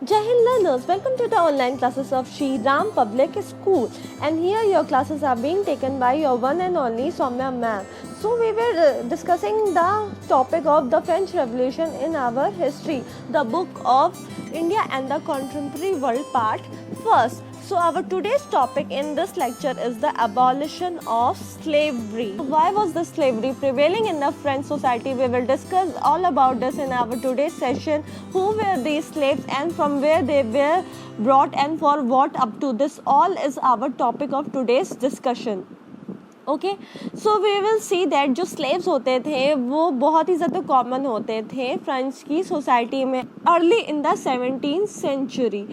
Jai Hind learners, welcome to the online classes of Shri Ram Public School, and here your classes are being taken by your one and only Soumya ma'am. So we were discussing the topic of the French Revolution in our history, the book of India and the Contemporary World part first. So our today's topic in this lecture is the abolition of slavery. Why was the slavery prevailing in the French society? We will discuss all about this in our today's session. Who were these slaves and from where they were brought and for what up to? This all is our topic of today's discussion. Okay so we will see that जो slaves होते थे वो बहुत ही ज़्यादा common होते थे French की society में early in the 17th century.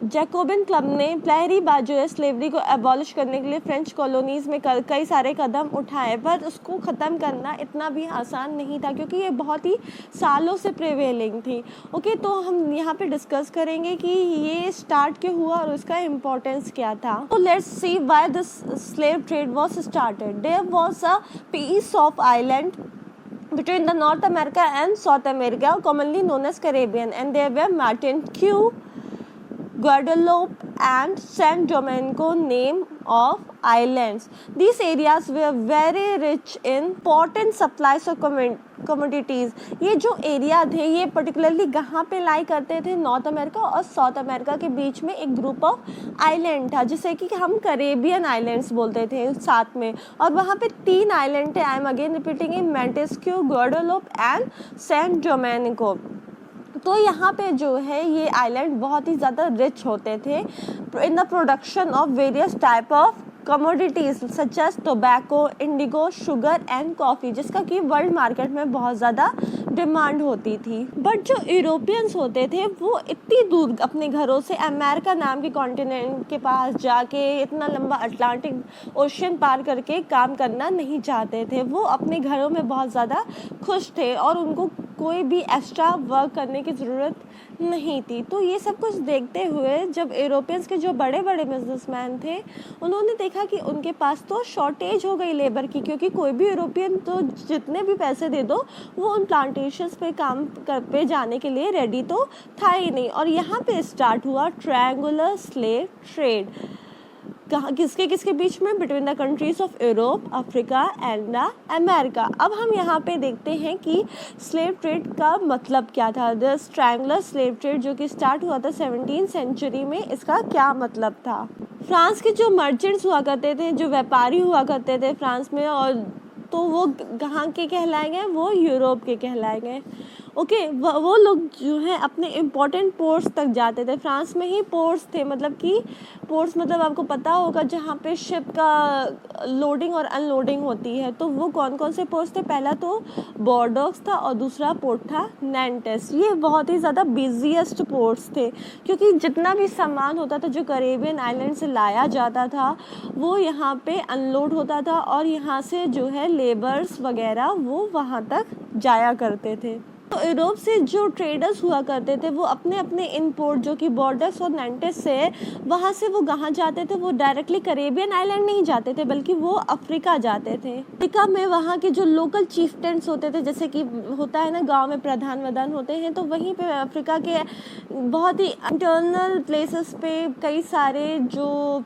Jacobin club ने पहली बार जो है स्लेवरी को एबॉलिश करने के लिए फ्रेंच कॉलोनीज़ में कई सारे कदम उठाए, पर उसको ख़त्म करना इतना भी आसान नहीं था क्योंकि ये बहुत ही सालों से प्रिवेलिंग थी। ओके तो हम यहाँ पे डिस्कस करेंगे कि ये स्टार्ट क्यों हुआ और उसका इम्पोर्टेंस क्या था। तो let's see why this slave trade was started. There was a piece of island between the North America and South America, commonly known as Caribbean, and there were Martinique, Guadeloupe and Saint Domingo name of islands. These areas were very rich in important supplies of commodities. ये जो area थे ये particularly कहाँ पे लाई करते थे? North America और south America के बीच में एक ग्रुप ऑफ आइलैंड था जिसे कि हम करेबियन आइलैंड्स बोलते थे साथ में, और वहाँ पे 3 आइलैंड थे। I am again repeating in Montesquieu, Guadeloupe and Saint Domingo. तो यहाँ पे जो है ये आइलैंड बहुत ही ज़्यादा रिच होते थे in the production of various type of commodities such as tobacco, indigo, sugar and coffee, जिसका कि वर्ल्ड मार्केट में बहुत ज़्यादा डिमांड होती थी। बट जो यूरोपियंस होते थे वो इतनी दूर अपने घरों से अमेरिका नाम के कॉन्टिनेंट के पास जाके इतना लंबा अटलांटिक ओशियन पार करके काम करना नहीं चाहते थे। वो अपने घरों में बहुत ज़्यादा खुश थे और उनको कोई भी एक्स्ट्रा वर्क करने की ज़रूरत नहीं थी। तो ये सब कुछ देखते हुए जब यूरोपियंस के जो बड़े बड़े बिजनेसमैन थे उन्होंने देखा कि उनके पास तो शॉर्टेज हो गई लेबर की, क्योंकि कोई भी यूरोपियन तो जितने भी पैसे दे दो वो उन प्लांटेशंस पे काम पे जाने के लिए रेडी तो था ही नहीं। और यहाँ पे स्टार्ट हुआ ट्रायंगुलर स्लेव ट्रेड। कहाँ किसके बीच में? Between the countries of Europe, Africa and the America. अब हम यहाँ पे देखते हैं कि स्लेव ट्रेड का मतलब क्या था। द ट्रायंगुलर स्लेव ट्रेड जो कि स्टार्ट हुआ था 17th सेंचुरी में, इसका क्या मतलब था। फ्रांस के जो मर्चेंट्स हुआ करते थे, जो व्यापारी हुआ करते थे फ्रांस में, और तो वो कहाँ के कहलाएंगे? वो यूरोप के कहलाएंगे। ओके वो लोग जो है अपने इम्पोर्टेंट पोर्ट्स तक जाते थे। फ्रांस में ही पोर्ट्स थे, मतलब कि पोर्ट्स मतलब आपको पता होगा जहाँ पे शिप का लोडिंग और अनलोडिंग होती है। तो वो कौन कौन से पोर्ट्स थे? पहला तो बोर्डोक्स था और दूसरा पोर्ट था नैंटेस। ये बहुत ही ज़्यादा बिजिएस्ट पोर्ट्स थे क्योंकि जितना भी सामान होता था जो करेबियन आइलैंड से लाया जाता था वो यहाँ पे अनलोड होता था और यहाँ से जो है लेबर्स वगैरह वो वहाँ तक जाया करते थे। तो यूरोप से जो ट्रेडर्स हुआ करते थे वो अपने अपने इम्पोर्ट जो कि बॉर्डर्स और नैंटेस से वहाँ से वो कहाँ जाते थे? वो डायरेक्टली करेबियन आइलैंड नहीं जाते थे बल्कि वो अफ्रीका जाते थे। अफ्रीका में वहाँ के जो लोकल चीफ्टेंस होते थे, जैसे कि होता है ना गांव में प्रधान वधान होते हैं, तो वहीं पे अफ्रीका के बहुत ही इंटरनल प्लेसेस पे कई सारे जो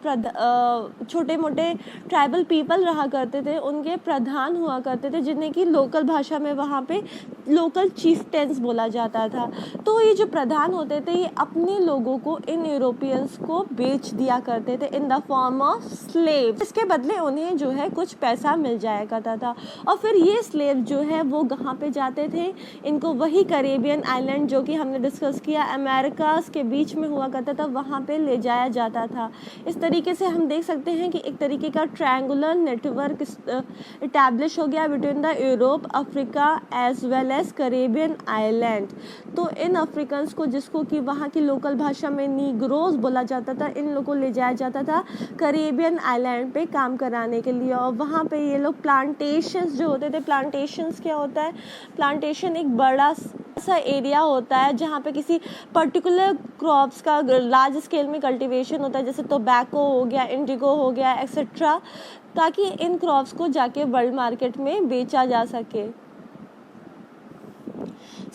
छोटे मोटे ट्राइबल पीपल रहा करते थे उनके प्रधान हुआ करते थे, जिन्हें कि लोकल भाषा में वहाँ पे लोकल चीफ्टेंस बोला जाता था। तो ये जो प्रधान होते थे ये अपने लोगों को इन यूरोपियंस को बेच दिया करते थे in the form of slave. इसके बदले उन्हें जो है कुछ पैसा मिल जाया करता था और फिर ये स्लेव जो है वो कहाँ पे जाते थे? इनको वही करेबियन आइलैंड जो कि हमने डिस्कस किया अमेरिका के बीच में हुआ करता था वहाँ पे ले जाया जाता था। इस तरीके से हम देख सकते हैं कि एक तरीके का ट्रायंगुलर नेटवर्क इस्टेब्लिश हो गया between the Europe, Africa as well as Caribbean island. तो इन अफ्रीकन्स को, जिसको कि वहाँ की लोकल भाषा में नीग्रोज बोला जाता था, इन लोगों को ले जाया जाता था करेबियन आइलैंड पे काम कराने के लिए। और वहाँ पे ये लोग प्लांटेशंस जो होते थे, प्लांटेशंस क्या होता है? प्लांटेशन एक बड़ा सा एरिया होता है जहाँ पे किसी पर्टिकुलर क्रॉप्स का लार्ज स्केल में कल्टीवेशन होता है, जैसे टोबैको हो गया, इंडिगो हो गया एक्सेट्रा, ताकि इन क्रॉप्स को जाके वर्ल्ड मार्केट में बेचा जा सके।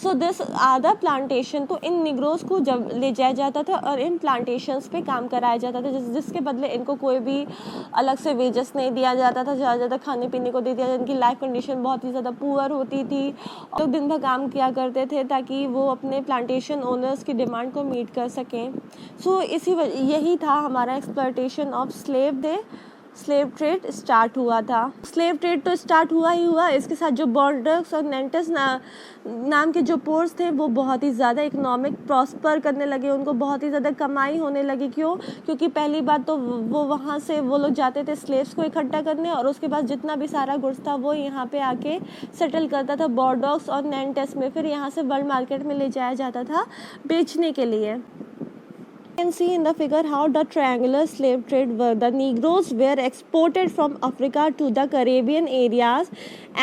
So this are the plantation. तो इन निग्रोस को जब ले जाया जाता था और इन प्लांटेशंस पे काम कराया जाता था, जिसके बदले इनको कोई भी अलग से वेजेस नहीं दिया जाता था, ज़्यादा खाने पीने को दे दिया जाता। इनकी लाइफ कंडीशन बहुत ही ज़्यादा पुअर होती थी और लोग दिन भर काम किया करते थे ताकि वो अपने प्लांटेशन ओनर्स की डिमांड को मीट कर सकें। सो यही था हमारा exploitation of slave trade start हुआ था। स्लेव ट्रेड तो स्टार्ट हुआ ही हुआ, इसके साथ जो बॉर्डर्स और नेंटस नाम के जो पोर्ट्स थे वो बहुत ही ज़्यादा इकोनॉमिक प्रॉस्पर करने लगे, उनको बहुत ही ज़्यादा कमाई होने लगी। क्यों? क्योंकि पहली बात तो वो वहाँ से वो लोग जाते थे स्लेव्स को इकट्ठा करने और उसके बाद जितना भी सारा गुड्स था वो यहाँ पे आके सेटल करता था बॉर्डर्स और नेंटस में, फिर यहाँ से वर्ल्ड मार्केट में ले जाया जाता था बेचने के लिए। You can see in the figure how the triangular slave trade worked. The Negroes were exported from Africa to the Caribbean areas,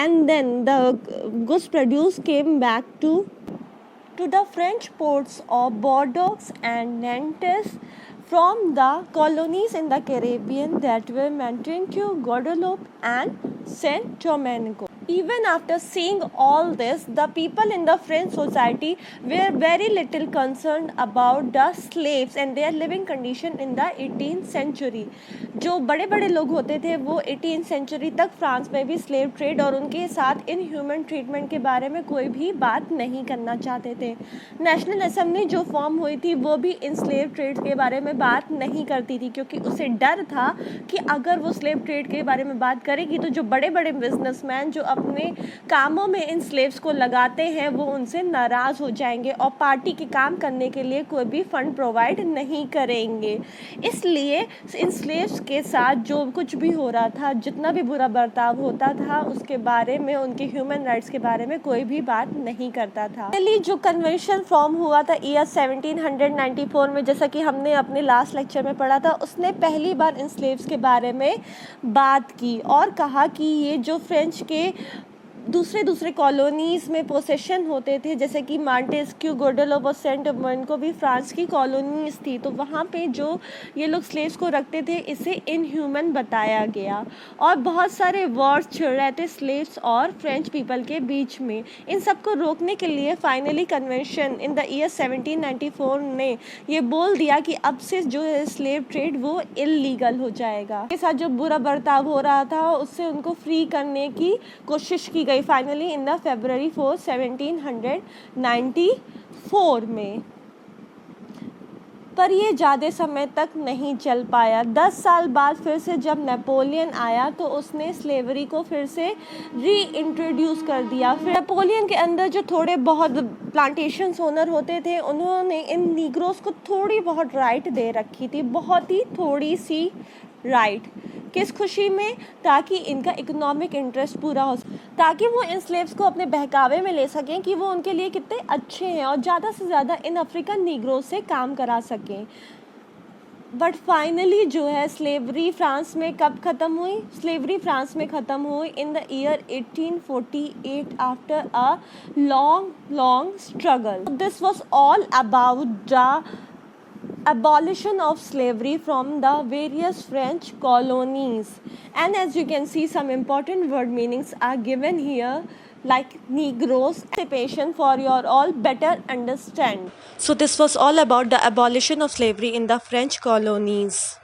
and then the goods produced came back to the French ports of Bordeaux and Nantes from the colonies in the Caribbean that were Montego, Guadeloupe, and Saint Domingo. Even after seeing all this, the people in the French society were very little concerned about the slaves and their living condition in the 18th century. जो बड़े बड़े लोग होते थे वो 18th century तक France में भी स्लेव ट्रेड और उनके साथ इन ह्यूमन ट्रीटमेंट के बारे में कोई भी बात नहीं करना चाहते थे। नेशनल असेंबली जो फॉर्म हुई थी वो भी इन स्लेव ट्रेड के बारे में बात नहीं करती थी, क्योंकि उसे डर था कि अगर वो स्लेव ट्रेड के बारे में बात करेगी तो जो बड़े बड़े बिजनेसमैन जो अपने कामों में इन स्लेव्स को लगाते हैं वो उनसे नाराज़ हो जाएंगे और पार्टी के काम करने के लिए कोई भी फंड प्रोवाइड नहीं करेंगे। इसलिए इन स्लेव्स के साथ जो कुछ भी हो रहा था, जितना भी बुरा बर्ताव होता था, उसके बारे में, उनके ह्यूमन राइट्स के बारे में कोई भी बात नहीं करता था। पहली जो कन्वेंशन फॉर्म हुआ था ईयर 1794 में, जैसा कि हमने अपने लास्ट लेक्चर में पढ़ा था, उसने पहली बार इन स्लेव्स के बारे में बात की और कहा कि ये जो फ्रेंच के दूसरे कॉलोनीज़ में पोसेशन होते थे, जैसे कि मांटेस्क्यू, गोडेलोप और सेंट डोमिंगो भी फ्रांस की कॉलोनीज़ थी, तो वहाँ पे जो ये लोग स्लेव्स को रखते थे इसे इनह्यूमन बताया गया और बहुत सारे वॉर्स छिड़ रहे थे स्लेव्स और फ्रेंच पीपल के बीच में। इन सब को रोकने के लिए finally convention in the year 1794 ने ये बोल दिया कि अब से जो है स्लेव ट्रेड वो इल्लीगल हो जाएगा। इसके साथ जो बुरा बर्ताव हो रहा था उससे उनको फ्री करने की कोशिश की गई फाइनली इन द February 4, 1794 में। पर ये ज़्यादा समय तक नहीं चल पाया। 10 साल बाद फिर से जब नेपोलियन आया तो उसने स्लेवरी को फिर से री इंट्रोड्यूस कर दिया। फिर नेपोलियन के अंदर जो थोड़े बहुत प्लांटेशन ओनर होते थे उन्होंने इन नीग्रोस को थोड़ी बहुत राइट दे रखी थी, बहुत ही थोड़ी सी राइट। किस खुशी में? ताकि इनका इकोनॉमिक इंटरेस्ट पूरा हो, ताकि वो इन स्लेव्स को अपने बहकावे में ले सकें कि वो उनके लिए कितने अच्छे हैं और ज़्यादा से ज़्यादा इन अफ्रीकन नीग्रोस से काम करा सकें। बट फाइनली जो है स्लेवरी फ्रांस में कब ख़त्म हुई? स्लेवरी फ्रांस में ख़त्म हुई in the year 1848 after a long struggle. This was all about the abolition of slavery from the various French colonies, and as you can see some important word meanings are given here like Negroes emancipation for your all better understand. So this was all about the abolition of slavery in the French colonies.